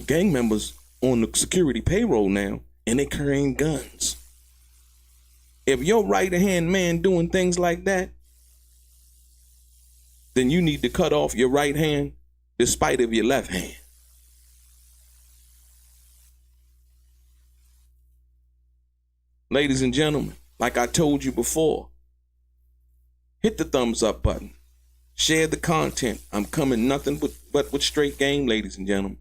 gang members on the security payroll now, and they carrying guns. If your right-hand man doing things like that, then you need to cut off your right hand despite of your left hand. Ladies and gentlemen, like I told you before, hit the thumbs up button. Share the content. I'm coming nothing but with straight game, ladies and gentlemen.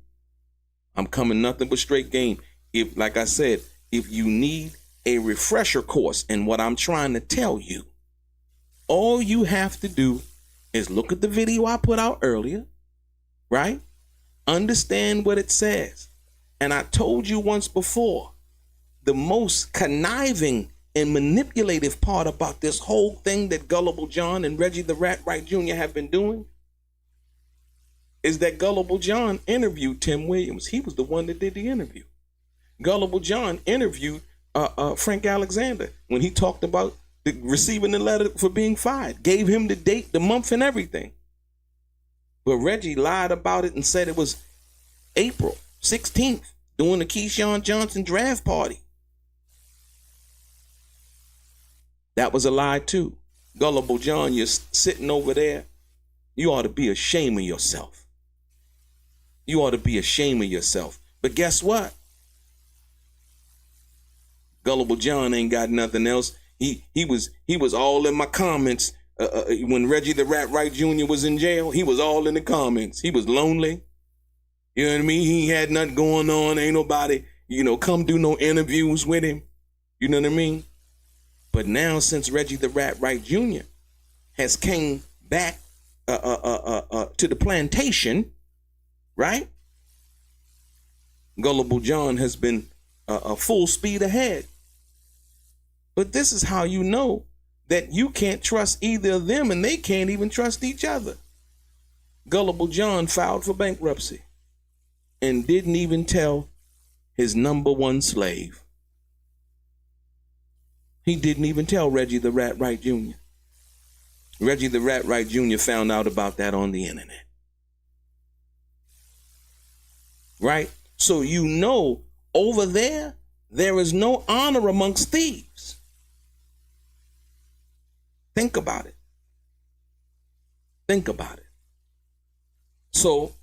I'm coming nothing but straight game. If, like I said, if you need a refresher course in what I'm trying to tell you, all you have to do is look at the video I put out earlier, right? Understand what it says. And I told you once before, the most conniving and manipulative part about this whole thing that Gullible John and Reggie the Rat Wright Jr. have been doing is that Gullible John interviewed Tim Williams. He was the one that did the interview. Gullible John interviewed Frank Alexander when he talked about receiving the letter for being fired, gave him the date, the month, and everything. But Reggie lied about it and said it was April 16th during the Keyshawn Johnson draft party. That was a lie too. Gullible John, you're sitting over there. You ought to be ashamed of yourself. You ought to be ashamed of yourself. But guess what? Gullible John ain't got nothing else. He was all in my comments when Reggie the Rat Wright Jr. was in jail. He was all in the comments. He was lonely. You know what I mean? He had nothing going on. Ain't nobody, come do no interviews with him. You know what I mean? But now, since Reggie the Rat Wright Jr. has came back to the plantation, right? Gullible John has been full speed ahead. But this is how you know that you can't trust either of them, and they can't even trust each other. Gullible John filed for bankruptcy and didn't even tell his number one slave. He didn't even tell Reggie the Rat Wright Jr. Reggie the Rat Wright Jr. found out about that on the internet. Right? So over there is no honor amongst thieves. Think about it. Think about it. So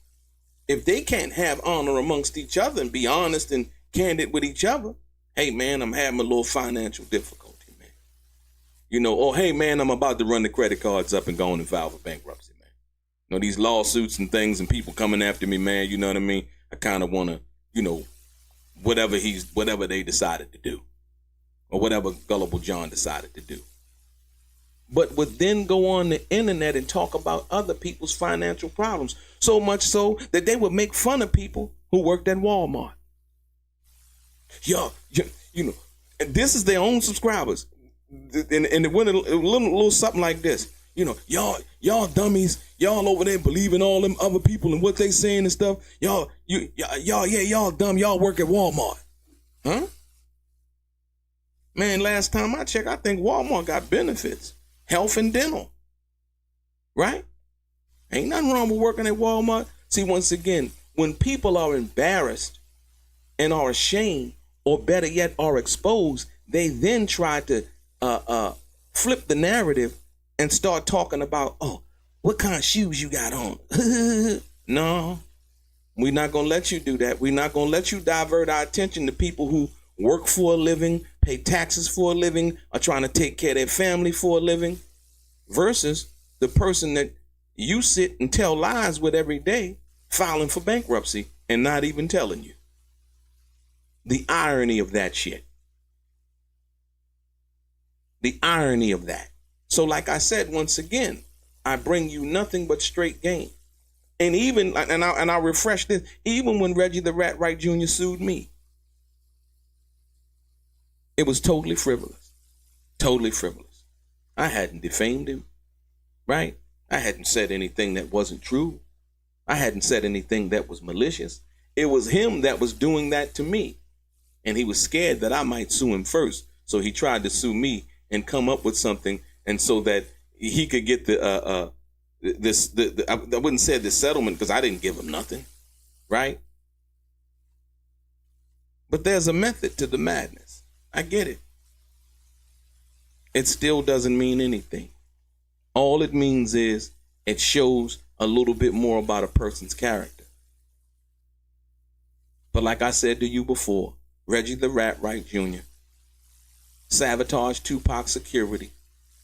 if they can't have honor amongst each other and be honest and candid with each other, hey man, I'm having a little financial difficulty. Hey man, I'm about to run the credit cards up and go on and file for bankruptcy, man. These lawsuits and things and people coming after me, man, you know what I mean? I kind of want to, whatever they decided to do. Or whatever Gullible John decided to do. But would then go on the internet and talk about other people's financial problems. So much so that they would make fun of people who worked at Walmart. And this is their own subscribers. And it went a little something like this. Y'all dummies, y'all over there believing all them other people and what they saying and stuff. Y'all, y'all dumb, y'all work at Walmart. Huh? Man, last time I checked, I think Walmart got benefits, health and dental, right? Ain't nothing wrong with working at Walmart. See, once again, when people are embarrassed and are ashamed, or better yet, are exposed, they then try to flip the narrative and start talking about, oh, what kind of shoes you got on? No, we're not going to let you do that. We're not going to let you divert our attention to people who work for a living, pay taxes for a living, are trying to take care of their family for a living, versus the person that you sit and tell lies with every day, filing for bankruptcy and not even telling you. The irony of that shit. The irony of that. So like I said, once again, I bring you nothing but straight game. And even, and I'll refresh this, even when Reggie the Rat Wright Jr. sued me, it was totally frivolous. Totally frivolous. I hadn't defamed him, right? I hadn't said anything that wasn't true. I hadn't said anything that was malicious. It was him that was doing that to me. And he was scared that I might sue him first. So he tried to sue me and come up with something, and so that he could get I wouldn't say the settlement, because I didn't give him nothing, right? But there's a method to the madness. I get it. It still doesn't mean anything. All it means is it shows a little bit more about a person's character. But like I said to you before, Reggie the Rat Wright Jr. sabotaged Tupac security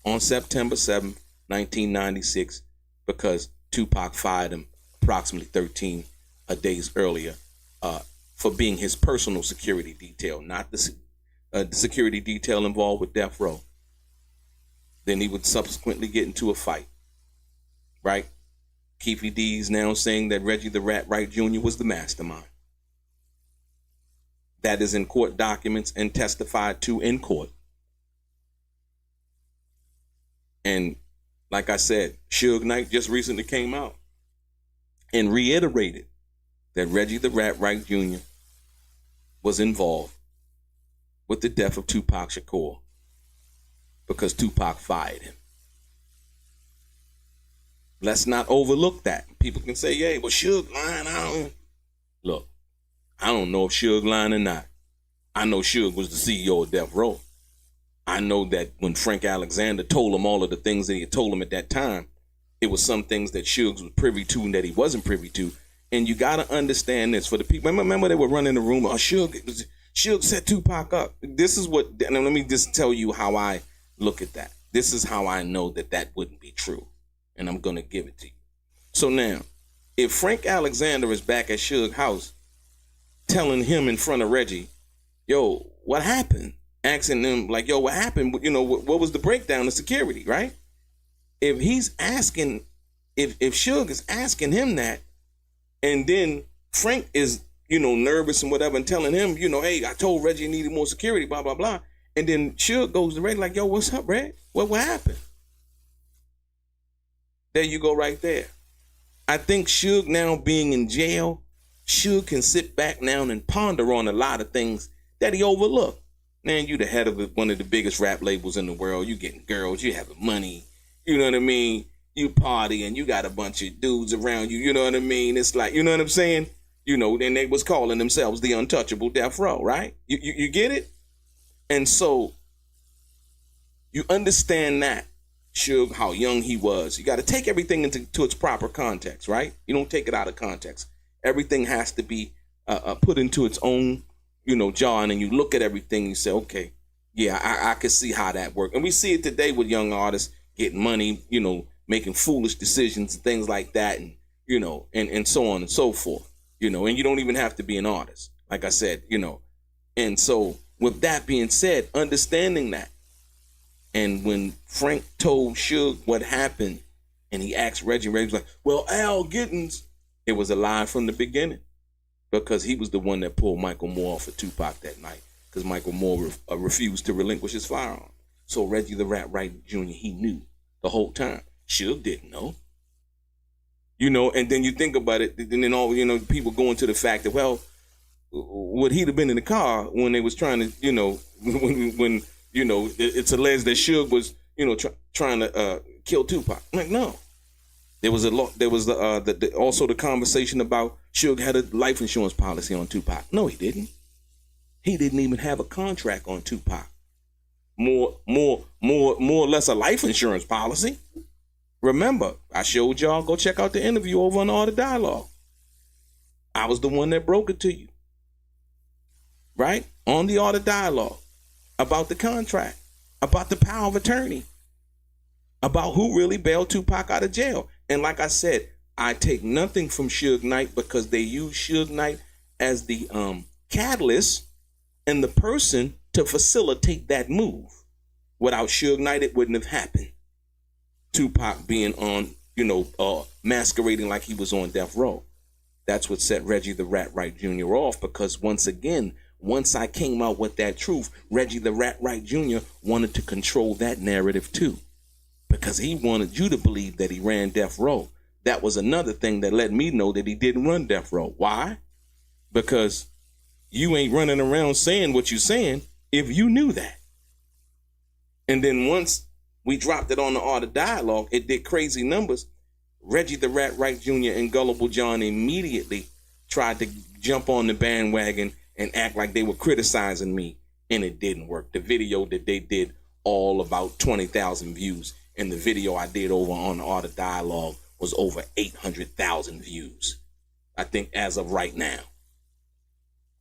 on September 7th, 1996, because Tupac fired him approximately 13 days earlier for being his personal security detail, not the security detail involved with Death Row. Then he would subsequently get into a fight, right? Keefe D is now saying that Reggie the Rat Wright Jr. was the mastermind. That is in court documents and testified to in court. And like I said, Suge Knight just recently came out and reiterated that Reggie the Rat Wright Jr. was involved with the death of Tupac Shakur because Tupac fired him. Let's not overlook that. People can say, yeah, well, Suge lying. Look, I don't know if Suge lying or not. I know Suge was the CEO of Death Row. I know that when Frank Alexander told him all of the things that he had told him at that time, it was some things that Suge was privy to and that he wasn't privy to. And you got to understand this for the people. Remember they were running the rumor, Suge set Tupac up. This is what, and let me just tell you how I look at that. This is how I know that that wouldn't be true. And I'm going to give it to you. So now, if Frank Alexander is back at Suge's house telling him in front of Reggie, yo, what happened? Asking them like, yo, what happened? You know, what was the breakdown of security, right? If he's asking, if Suge is asking him that, and then Frank is, you know, nervous and whatever and telling him, you know, hey, I told Reggie he needed more security, blah, blah, blah. And then Suge goes to Reggie like, yo, what's up, Reg? What happened? There you go right there. I think Suge now being in jail, Suge can sit back now and ponder on a lot of things that he overlooked. Man, you the head of one of the biggest rap labels in the world. You getting girls, you having money. You know what I mean? You party and you got a bunch of dudes around you. You know what I mean? It's like, you know what I'm saying? You know, then they was calling themselves the untouchable Death Row, right? You get it? And so you understand that, Suge, how young he was. You got to take everything into its proper context, right? You don't take it out of context. Everything has to be put into its own, you know, jar, and then you look at everything and you say, okay, yeah, I can see how that works. And we see it today with young artists getting money, you know, making foolish decisions and things like that, and, you know, and so on and so forth, you know, and you don't even have to be an artist, like I said, you know. And so with that being said, understanding that, and when Frank told Suge what happened, and he asked Reggie was like, well, Al Giddens, it was a lie from the beginning, because he was the one that pulled Michael Moore off of Tupac that night, because Michael Moore refused to relinquish his firearm. So Reggie the Rat Wright Jr., he knew the whole time. Suge didn't know. You know, and then you think about it, and then all, you know, people go into the fact that, well, would he have been in the car when they was trying to, you know, when it's alleged that Suge was, trying to kill Tupac. I'm like, no. There was also the conversation about Suge had a life insurance policy on Tupac. No, he didn't. He didn't even have a contract on Tupac. More or less a life insurance policy. Remember, I showed y'all, go check out the interview over on All the Dialogue. I was the one that broke it to you. Right? On the All the Dialogue. About the contract. About the power of attorney. About who really bailed Tupac out of jail. And like I said, I take nothing from Suge Knight because they use Suge Knight as the catalyst and the person to facilitate that move. Without Suge Knight, it wouldn't have happened. Tupac being on, masquerading like he was on death row. That's what set Reggie the Rat Wright Jr. off, because once I came out with that truth, Reggie the Rat Wright Jr. wanted to control that narrative too, because he wanted you to believe that he ran death row. That was another thing that let me know that he didn't run death row. Why? Because you ain't running around saying what you're saying if you knew that. And then once we dropped it on the Art of Dialogue, it did crazy numbers. Reggie the Rat Wright Jr. and Gullible John immediately tried to jump on the bandwagon and act like they were criticizing me, and it didn't work. The video that they did, all about 20,000 views, and the video I did over on the Art of Dialogue was over 800,000 views. I think as of right now,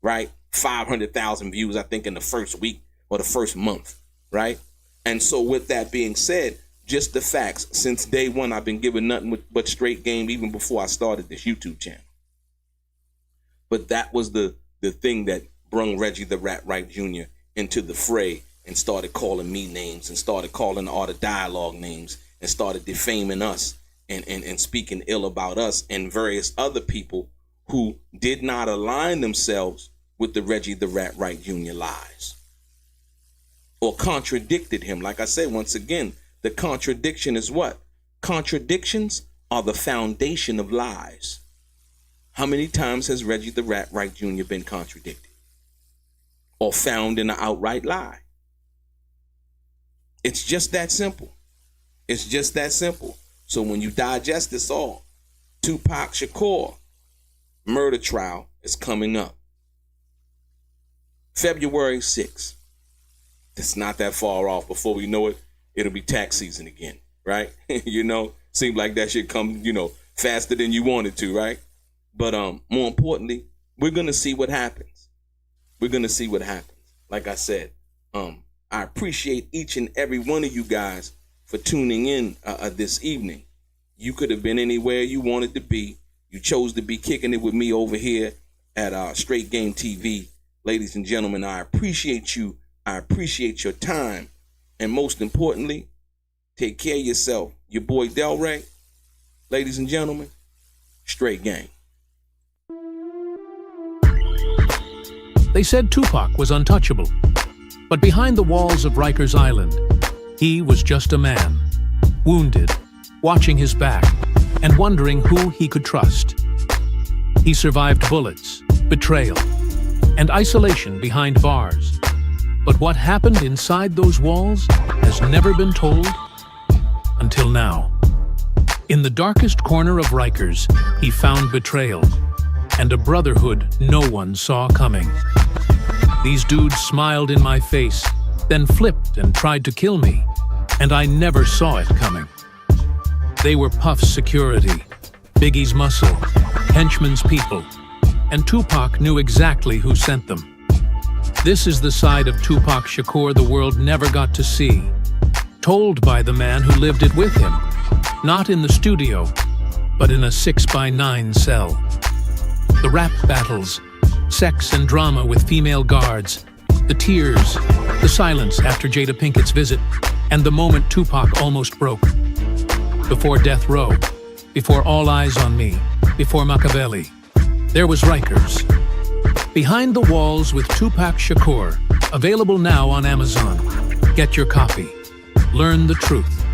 right? 500,000 views, I think, in the first week or the first month, right? And so with that being said, just the facts, since day one, I've been giving nothing but straight game even before I started this YouTube channel. But that was the thing that brung Reggie the Rat Wright Jr. into the fray and started calling me names and started calling the Art of Dialogue names and started defaming us and speaking ill about us and various other people who did not align themselves with the Reggie the Rat Wright Jr. lies or contradicted him. Like I said, once again, the contradiction is what? Contradictions are the foundation of lies. How many times has Reggie the Rat Wright Jr. been contradicted or found in an outright lie? It's just that simple. It's just that simple. So when you digest this all, Tupac Shakur murder trial is coming up. February 6th. It's not that far off. Before we know it, it'll be tax season again, right? Seems like that should come, faster than you wanted to, right? But more importantly, we're going to see what happens. We're going to see what happens. Like I said, I appreciate each and every one of you guys for tuning in this evening. You could have been anywhere you wanted to be. You chose to be kicking it with me over here at Straight Game TV. Ladies and gentlemen, I appreciate you. I appreciate your time. And most importantly, take care of yourself. Your boy Delray. Ladies and gentlemen, Straight Game. They said Tupac was untouchable, but behind the walls of Rikers Island, he was just a man, wounded, watching his back, and wondering who he could trust. He survived bullets, betrayal, and isolation behind bars. But what happened inside those walls has never been told until now. In the darkest corner of Rikers, he found betrayal and a brotherhood no one saw coming. These dudes smiled in my face, then flipped and tried to kill me, and I never saw it coming. They were Puff's security, Biggie's muscle, Henchman's people, and Tupac knew exactly who sent them. This is the side of Tupac Shakur the world never got to see, told by the man who lived it with him, not in the studio, but in a 6x9 cell. The rap battles, sex and drama with female guards, the tears, the silence after Jada Pinkett's visit, and the moment Tupac almost broke. Before Death Row, before All Eyes on Me, before Michel'le, there was Rikers. Behind the Walls with Tupac Shakur, available now on Amazon. Get your copy. Learn the truth.